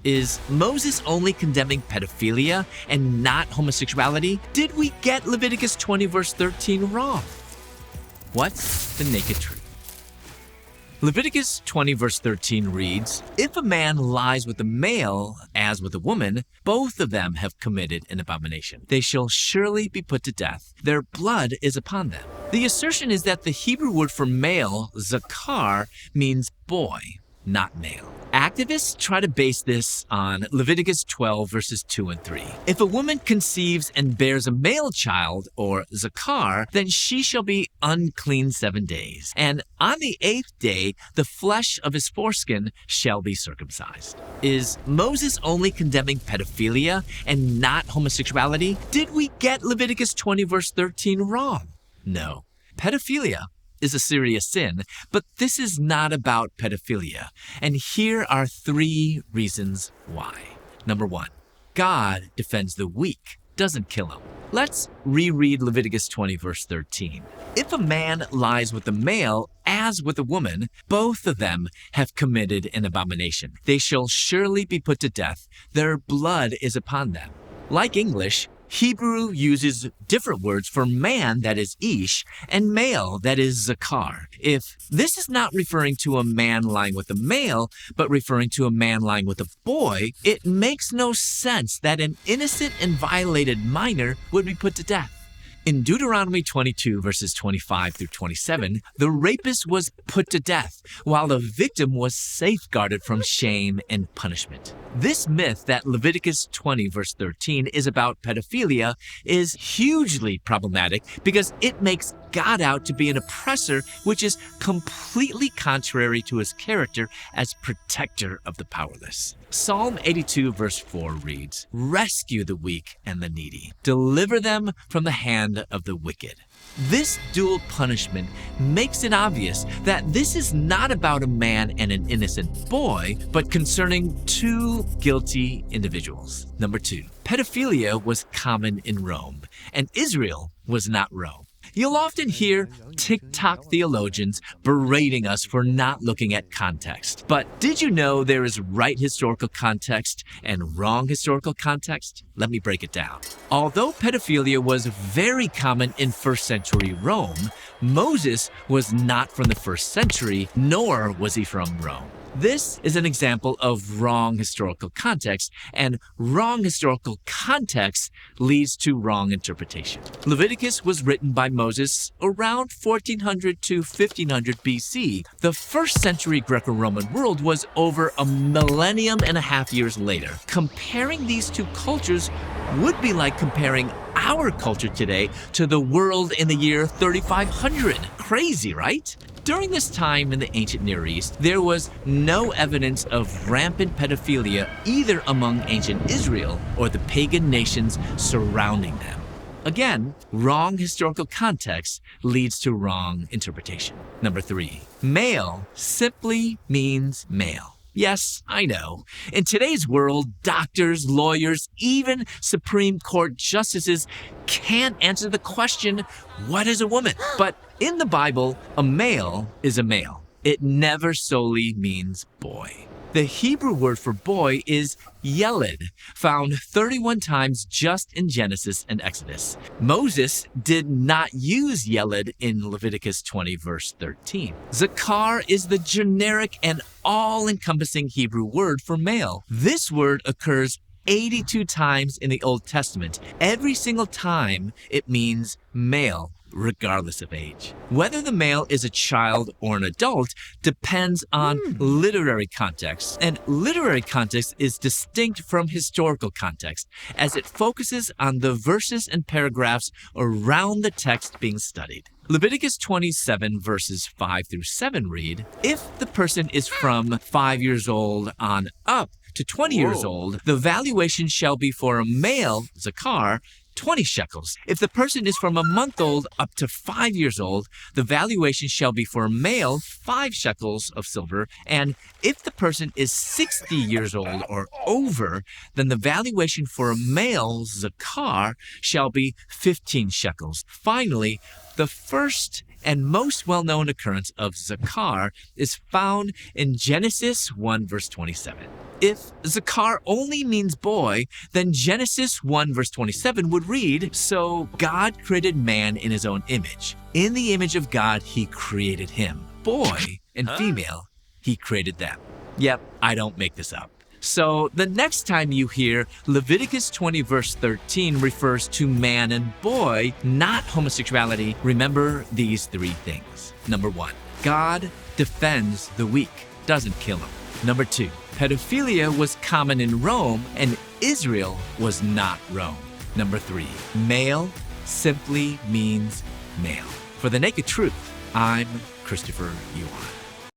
Is Moses only condemning pedophilia and not homosexuality? Did we get Leviticus 20 verse 13 wrong? What's the naked truth? Leviticus 20 verse 13 reads, "If a man lies with a male as with a woman, both of them have committed an abomination. They shall surely be put to death. Their blood is upon them." The assertion is that the Hebrew word for male, zakar, means boy, not male. Activists try to base this on Leviticus 12 verses 2 and 3. If a woman conceives and bears a male child, or zakar, then she shall be unclean 7 days. And on the 8th day, the flesh of his foreskin shall be circumcised. Is Moses only condemning pedophilia and not homosexuality? Did we get Leviticus 20 verse 13 wrong? No. Pedophilia is a serious sin, but this is not about pedophilia. And here are 3 reasons why. Number 1, God defends the weak, doesn't kill him. Let's reread Leviticus 20 verse 13. "If a man lies with a male as with a woman, both of them have committed an abomination. They shall surely be put to death. Their blood is upon them." Like English, Hebrew uses different words for man, that is ish, and male, that is zakar. If this is not referring to a man lying with a male, but referring to a man lying with a boy, it makes no sense that an innocent and violated minor would be put to death. In Deuteronomy 22 verses 25 through 27, the rapist was put to death, while the victim was safeguarded from shame and punishment. This myth that Leviticus 20 verse 13 is about pedophilia is hugely problematic because it makes God out to be an oppressor, which is completely contrary to his character as protector of the powerless. Psalm 82 verse 4 reads, "Rescue the weak and the needy. Deliver them from the hand of the wicked." This dual punishment makes it obvious that this is not about a man and an innocent boy, but concerning 2 guilty individuals. Number 2, pedophilia was common in Rome, and Israel was not Rome. You'll often hear TikTok theologians berating us for not looking at context. But did you know there is right historical context and wrong historical context? Let me break it down. Although pedophilia was very common in 1st century Rome, Moses was not from the 1st century, nor was he from Rome. This is an example of wrong historical context, and wrong historical context leads to wrong interpretation. Leviticus was written by Moses around 1400 to 1500 BC. The 1st century Greco-Roman world was over a millennium and a half years later. Comparing these 2 cultures would be like comparing our culture today to the world in the year 3500. Crazy, right? During this time in the ancient Near East, there was no evidence of rampant pedophilia either among ancient Israel or the pagan nations surrounding them. Again, wrong historical context leads to wrong interpretation. Number 3, male simply means male. Yes, I know. In today's world, doctors, lawyers, even Supreme Court justices can't answer the question, what is a woman? But in the Bible, a male is a male. It never solely means boy. The Hebrew word for boy is yeled, found 31 times just in Genesis and Exodus. Moses did not use yeled in Leviticus 20 verse 13. Zakar is the generic and all-encompassing Hebrew word for male. This word occurs 82 times in the Old Testament. Every single time it means male, regardless of age. Whether the male is a child or an adult depends on literary context, and literary context is distinct from historical context, as it focuses on the verses and paragraphs around the text being studied. Leviticus 27 verses 5 through 7 read, "If the person is from 5 years old on up to 20 years old, the valuation shall be for a male, zakar, 20 shekels. If the person is from a month old up to 5 years old, the valuation shall be for a male 5 shekels of silver. And if the person is 60 years old or over, then the valuation for a male zakar shall be 15 shekels. Finally, the first and most well-known occurrence of zakar is found in Genesis 1 verse 27. If zakar only means boy, then Genesis 1 verse 27 would read, "So God created man in his own image. In the image of God, he created him. Boy and female, he created them." Yep, I don't make this up. So the next time you hear Leviticus 20 verse 13 refers to man and boy, not homosexuality, remember these three things. Number 1, God defends the weak, doesn't kill them. Number 2, pedophilia was common in Rome and Israel was not Rome. Number 3, male simply means male. For the Naked Truth, I'm Christopher Yuan.